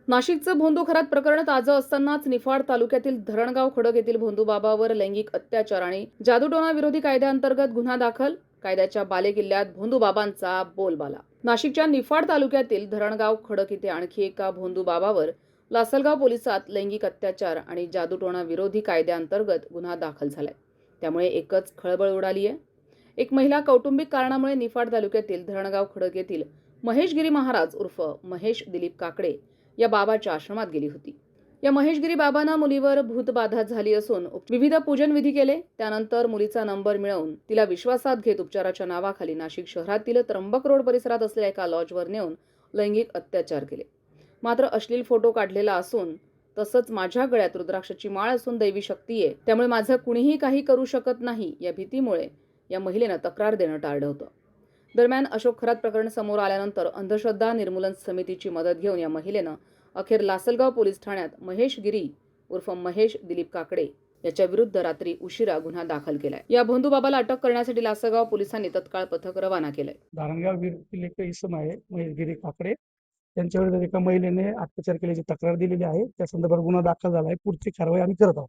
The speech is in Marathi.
नाशिकचं भोंदू खरात प्रकरण ताजं असतानाच निफाड तालुक्यातील धरणगाव खडक येथील भोंदूबाबावर लैंगिक अत्याचार आणि जादूटोणा विरोधी कायद्याअंतर्गत गुन्हा दाखल. कायद्याच्या बालेकिल्ल्यात भोंदूबाबांचा बोलबाला. नाशिकच्या निफाड तालुक्यातील धरणगाव खडक इथे आणखी एका भोंदूबाबावर लासलगाव पोलिसात लैंगिक अत्याचार आणि जादूटोणा विरोधी कायद्याअंतर्गत गुन्हा दाखल झालाय. त्यामुळे एकच खळबळ उडाली आहे. एक महिला कौटुंबिक कारणामुळे निफाड तालुक्यातील धरणगाव खडक येथील महेशगिरी महाराज उर्फ महेश दिलीप काकडे या बाबाच्या आश्रमात गेली होती. या महेशगिरी बाबांना मुलीवर भूतबाधा झाली असून विविध पूजन विधी केले. त्यानंतर मुलीचा नंबर मिळवून तिला विश्वासात घेत उपचाराच्या नावाखाली नाशिक शहरातील त्र्यंबक रोड परिसरात असलेल्या एका लॉजवर नेऊन लैंगिक अत्याचार केले. मात्र अश्लील फोटो काढलेला असून तसंच माझ्या गळ्यात रुद्राक्षाची माळ असून दैवी शक्ती आहे, त्यामुळे माझं कुणीही काही करू शकत नाही या भीतीमुळे या महिलेनं तक्रार देणं टाळलं होतं. दरम्यान अशोक खरात प्रकरण समोर आल्यानंतर अंधश्रद्धा निर्मूलन समितीची मदत घेऊन या महिलेनं अखेर लासलगाव पोलीस ठाण्यात महेश गिरी उर्फ महेश दिलीप काकडे याच्या विरुद्ध रात्री उशिरा गुन्हा दाखल केलाय. या भोंदूबाबाला अटक करण्यासाठी लासलगाव पोलिसांनी तत्काळ पथक रवाना केलंय. धारणगाव येथील एक इसम आहे महेशगिरी काकडे, त्यांच्यावर एका महिलेने अत्याचार केल्याची तक्रार दिलेली आहे. त्या संदर्भात गुन्हा दाखल झाला आहे. पुढची कारवाई आम्ही करत आहोत.